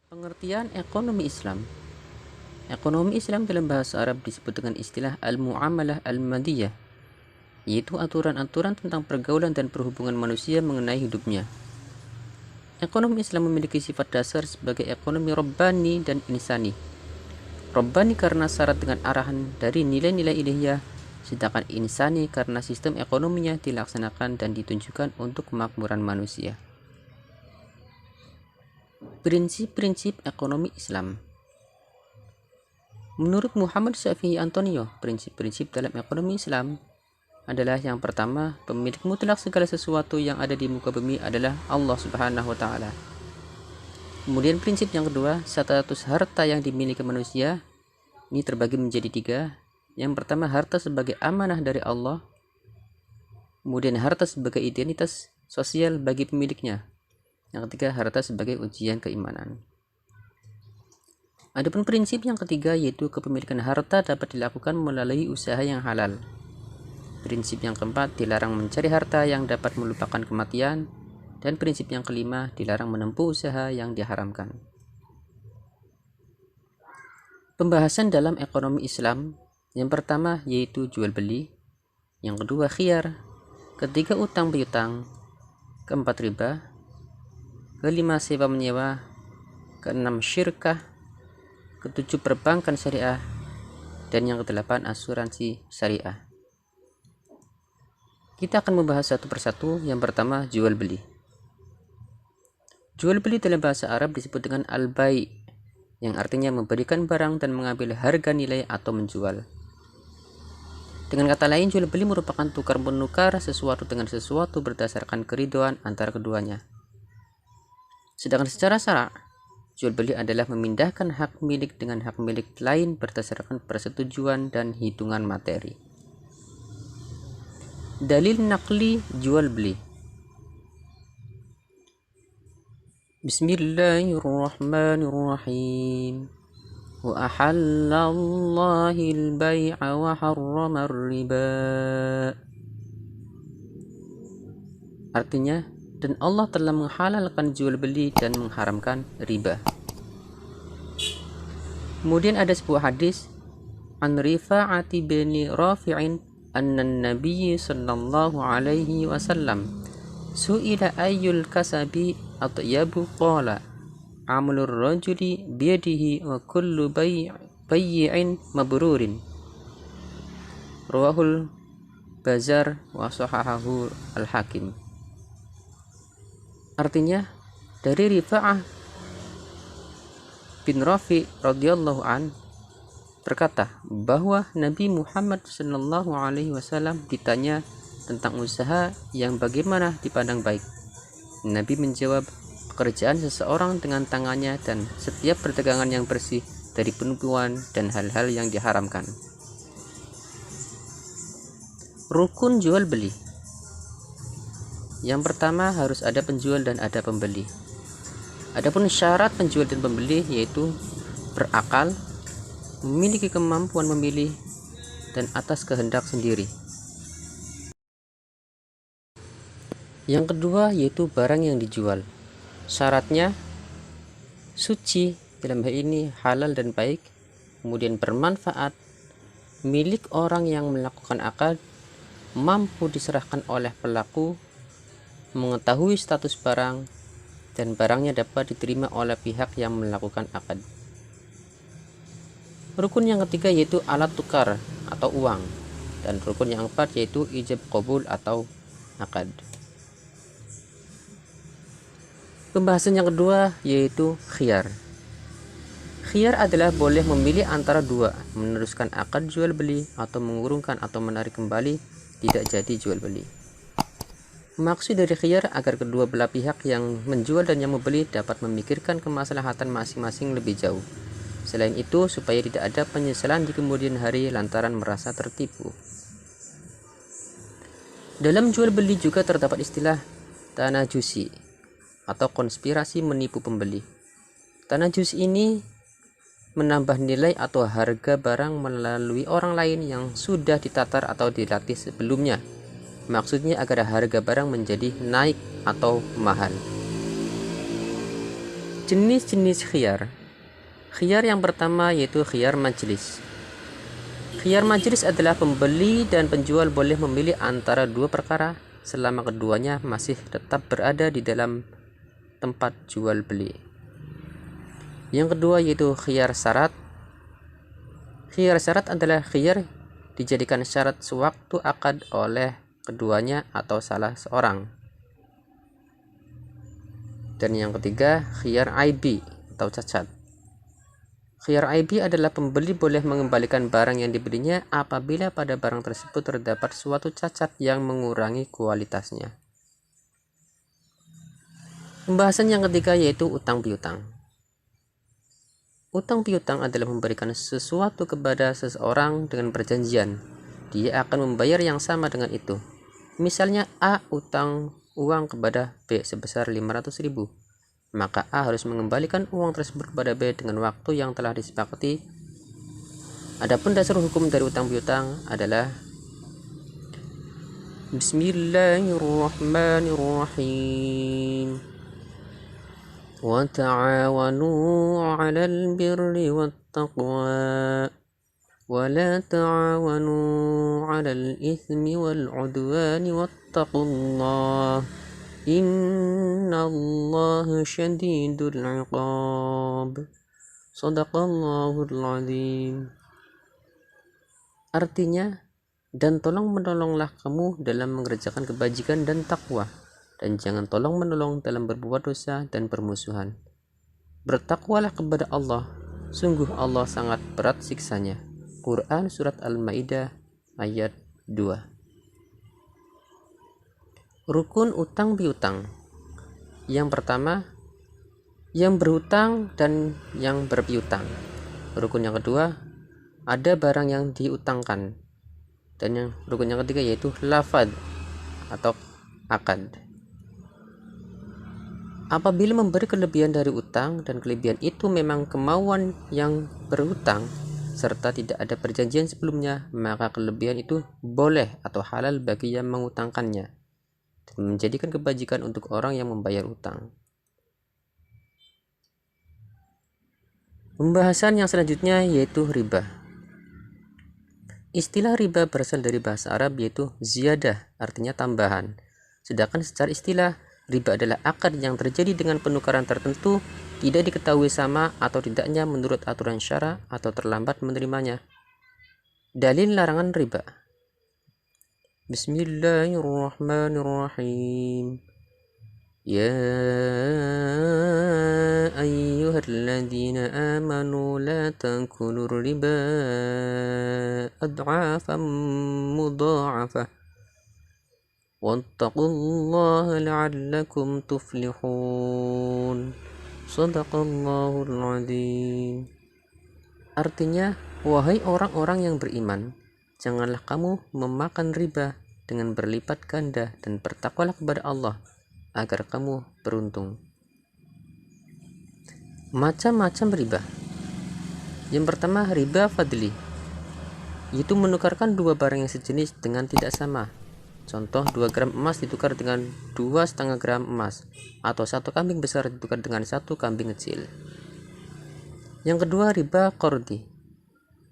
Pengertian ekonomi Islam. Ekonomi Islam dalam bahasa Arab disebut dengan istilah al-muamalah al-madiyah, yaitu aturan-aturan tentang pergaulan dan perhubungan manusia mengenai hidupnya. Ekonomi Islam memiliki sifat dasar sebagai ekonomi Rabbani dan insani. Rabbani karena syarat dengan arahan dari nilai-nilai ilahiyah, sedangkan insani karena sistem ekonominya dilaksanakan dan ditunjukkan untuk kemakmuran manusia. Prinsip-prinsip ekonomi Islam. Menurut Muhammad Syafi'i Antonio, prinsip-prinsip dalam ekonomi Islam adalah yang pertama, pemilik mutlak segala sesuatu yang ada di muka bumi adalah Allah Subhanahu wa taala. Kemudian prinsip yang kedua, status harta yang dimiliki manusia ini terbagi menjadi tiga. Yang pertama, harta sebagai amanah dari Allah. Kemudian harta sebagai identitas sosial bagi pemiliknya. Yang ketiga, harta sebagai ujian keimanan. Adapun prinsip yang ketiga yaitu kepemilikan harta dapat dilakukan melalui usaha yang halal. Prinsip yang keempat, dilarang mencari harta yang dapat melupakan kematian. Dan prinsip yang kelima, dilarang menempuh usaha yang diharamkan. Pembahasan dalam ekonomi Islam. Yang pertama yaitu jual beli. Yang kedua khiyar. Ketiga utang piutang. Keempat riba. Kelima sewa menyewa. Keenam syirkah. Ketujuh perbankan syariah. Dan yang kedelapan asuransi syariah. Kita akan membahas satu persatu. Yang pertama jual beli. Jual beli dalam bahasa Arab disebut dengan al-bai', yang artinya memberikan barang dan mengambil harga nilai atau menjual. Dengan kata lain, jual beli merupakan tukar menukar sesuatu dengan sesuatu berdasarkan keridhaan antara keduanya. Sedangkan secara syarak, jual beli adalah memindahkan hak milik dengan hak milik lain berdasarkan persetujuan dan hitungan materi. Dalil nakli jual beli. Bismillahirrahmanirrahim. Wa ahallallahil bai'a wa harramar riba. Artinya, dan Allah telah menghalalkan jual beli dan mengharamkan riba. Kemudian ada sebuah hadis an Rifa'ati bin Rafi'in anna Nabi sallallahu alaihi wasallam su'ila ayyul kasabi atyabu qala amlur rajuli biyadihi wa kullu bay'in mabrurin. Rawahul Bazar wa sahahahu al-Hakim. Artinya, dari Rifa'ah bin Rafi radhiyallahu an berkata bahwa Nabi Muhammad sallallahu alaihi wasallam ditanya tentang usaha yang bagaimana dipandang baik. Nabi menjawab, pekerjaan seseorang dengan tangannya dan setiap perdagangan yang bersih dari penipuan dan hal-hal yang diharamkan. Rukun jual beli. Yang pertama, harus ada penjual dan ada pembeli. Adapun syarat penjual dan pembeli yaitu berakal, memiliki kemampuan memilih, dan atas kehendak sendiri. Yang kedua yaitu barang yang dijual. Syaratnya suci, dalam hal ini halal dan baik, kemudian bermanfaat, milik orang yang melakukan akad, mampu diserahkan oleh pelaku, mengetahui status barang, dan barangnya dapat diterima oleh pihak yang melakukan akad. Rukun yang ketiga yaitu alat tukar atau uang, dan rukun yang keempat yaitu ijab qabul atau akad. Pembahasan yang kedua yaitu khiyar. Khiyar adalah boleh memilih antara dua, meneruskan akad jual beli atau mengurungkan atau menarik kembali tidak jadi jual beli. Maksud dari khiyar agar kedua belah pihak yang menjual dan yang membeli dapat memikirkan kemaslahatan masing-masing lebih jauh. Selain itu, supaya tidak ada penyesalan di kemudian hari lantaran merasa tertipu. Dalam jual beli juga terdapat istilah tanajusi atau konspirasi menipu pembeli. Tanajus ini menambah nilai atau harga barang melalui orang lain yang sudah ditatar atau dilatih sebelumnya. Maksudnya agar harga barang menjadi naik atau mahal. Jenis-jenis khiyar. Khiyar yang pertama yaitu khiyar majlis. Khiyar majlis adalah pembeli dan penjual boleh memilih antara dua perkara selama keduanya masih tetap berada di dalam tempat jual beli. Yang kedua yaitu khiyar syarat. Khiyar syarat adalah khiyar dijadikan syarat sewaktu akad oleh keduanya atau salah seorang. Dan yang ketiga, khiyar aibi atau cacat. Khiyar aibi adalah pembeli boleh mengembalikan barang yang dibelinya apabila pada barang tersebut terdapat suatu cacat yang mengurangi kualitasnya. Pembahasan yang ketiga yaitu utang piutang. Utang piutang adalah memberikan sesuatu kepada seseorang dengan perjanjian. Dia akan membayar yang sama dengan itu. Misalnya A utang uang kepada B sebesar 500.000, maka A harus mengembalikan uang tersebut kepada B dengan waktu yang telah disepakati. Adapun dasar hukum dari utang piutang adalah Bismillahirrahmanirrahim. Wa ta'awanu 'alal birri wattaqwa wa la ta'awanu 'alal itsmi wal 'udwani wattaqullah innallaha syadidul 'iqab. Shadaqallahul 'adzim. Artinya, dan tolong menolonglah kamu dalam mengerjakan kebajikan dan takwa, dan jangan tolong menolong dalam berbuat dosa dan permusuhan. Bertakwalah kepada Allah, sungguh Allah sangat berat siksanya. Quran Surat Al-Ma'idah ayat 2. Rukun utang piutang. Yang pertama, yang berhutang dan yang berpiutang. Rukun yang kedua, ada barang yang diutangkan. Dan yang rukun yang ketiga yaitu lafadz atau akad. Apabila memberi kelebihan dari utang dan kelebihan itu memang kemauan yang berhutang serta tidak ada perjanjian sebelumnya, maka kelebihan itu boleh atau halal bagi yang mengutangkannya dan menjadikan kebajikan untuk orang yang membayar utang. Pembahasan yang selanjutnya yaitu riba. Istilah riba berasal dari bahasa Arab yaitu ziyadah, artinya tambahan. Sedangkan secara istilah, riba adalah akad yang terjadi dengan penukaran tertentu, tidak diketahui sama atau tidaknya menurut aturan syara atau terlambat menerimanya. Dalil larangan riba. Bismillahirrahmanirrahim. Ya ayyuhalladzina amanu la takulur riba ad'afan mudha'afah wattaqullaha la'allakum tuflihun. Shadaqallahul 'adzim. Artinya, wahai orang-orang yang beriman, janganlah kamu memakan riba dengan berlipat ganda dan bertakwalah kepada Allah agar kamu beruntung. Macam-macam riba. Yang pertama, riba fadli, yaitu menukarkan dua barang yang sejenis dengan tidak sama. Contoh, 2 gram emas ditukar dengan 2,5 gram emas, atau 1 kambing besar ditukar dengan 1 kambing kecil. Yang kedua, riba qardi,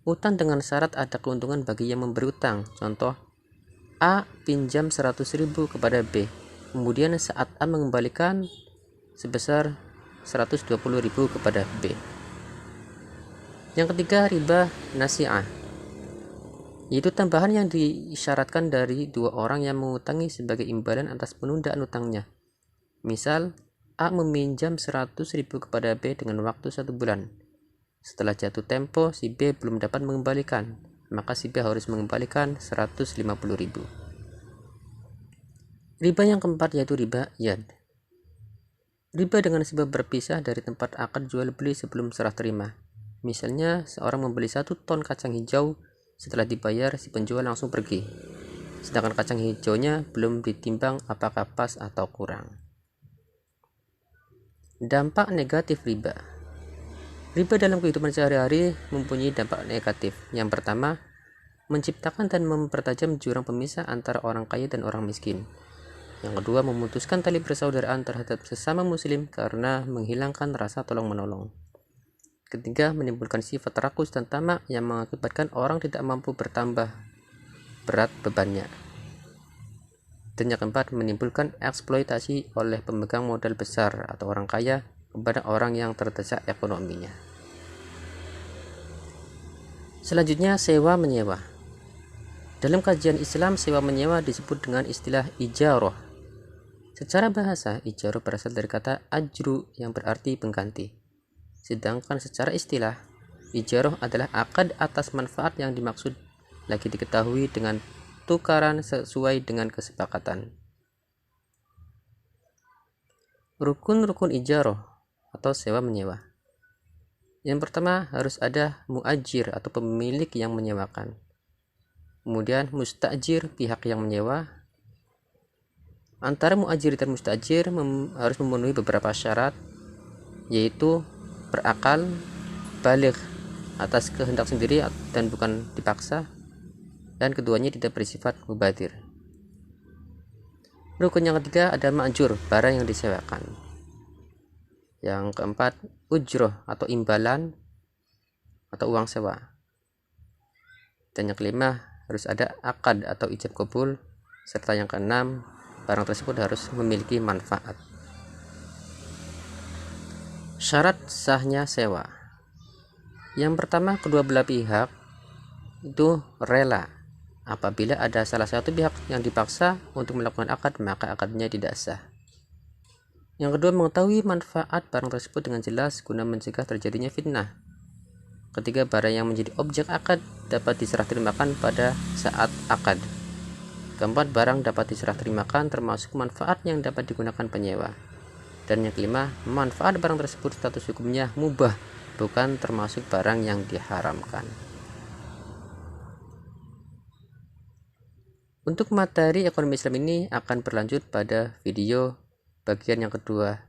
utang dengan syarat ada keuntungan bagi yang memberi utang. Contoh, A pinjam 100.000 kepada B, kemudian saat A mengembalikan sebesar 120.000 kepada B. Yang ketiga, riba nasi'ah, yaitu tambahan yang disyaratkan dari dua orang yang mengutangi sebagai imbalan atas penundaan utangnya. Misal, A meminjam 100.000 kepada B dengan waktu 1 bulan. Setelah jatuh tempo, si B belum dapat mengembalikan, maka si B harus mengembalikan 150.000. Riba yang keempat yaitu riba yad. Riba dengan sebab berpisah dari tempat akad jual beli sebelum serah terima. Misalnya, seorang membeli 1 ton kacang hijau, setelah dibayar si penjual langsung pergi, sedangkan kacang hijaunya belum ditimbang apakah pas atau kurang. Dampak negatif riba. Riba dalam kehidupan sehari-hari mempunyai dampak negatif. Yang pertama, menciptakan dan mempertajam jurang pemisah antara orang kaya dan orang miskin. Yang kedua, memutuskan tali persaudaraan terhadap sesama muslim karena menghilangkan rasa tolong-menolong. Ketiga, menimbulkan sifat rakus dan tamak yang mengakibatkan orang tidak mampu bertambah berat bebannya. Dan yang keempat, menimbulkan eksploitasi oleh pemegang modal besar atau orang kaya kepada orang yang terdesak ekonominya. Selanjutnya, sewa menyewa. Dalam kajian Islam, sewa menyewa disebut dengan istilah ijarah. Secara bahasa, ijarah berasal dari kata ajru yang berarti pengganti. Sedangkan secara istilah, ijarah adalah akad atas manfaat yang dimaksud lagi diketahui dengan tukaran sesuai dengan kesepakatan. Rukun-rukun ijarah atau sewa menyewa. Yang pertama, harus ada muajir atau pemilik yang menyewakan. Kemudian mustajir, pihak yang menyewa. Antara muajir dan mustajir harus memenuhi beberapa syarat, yaitu berakal, baligh atas kehendak sendiri dan bukan dipaksa, dan keduanya tidak bersifat mubadir. Rukun yang ketiga ada ma'jur, barang yang disewakan. Yang keempat, ujroh atau imbalan atau uang sewa. Dan yang kelima, harus ada akad atau ijab kabul, serta yang keenam, barang tersebut harus memiliki manfaat. Syarat sahnya sewa. Yang pertama, kedua belah pihak itu rela. Apabila ada salah satu pihak yang dipaksa untuk melakukan akad, maka akadnya tidak sah. Yang kedua, mengetahui manfaat barang tersebut dengan jelas guna mencegah terjadinya fitnah. Ketiga, barang yang menjadi objek akad dapat diserah terimakan pada saat akad. Keempat, barang dapat diserah terimakan termasuk manfaat yang dapat digunakan penyewa. Dan yang kelima, manfaat barang tersebut status hukumnya mubah, bukan termasuk barang yang diharamkan. Untuk materi ekonomi Islam ini akan berlanjut pada video bagian yang kedua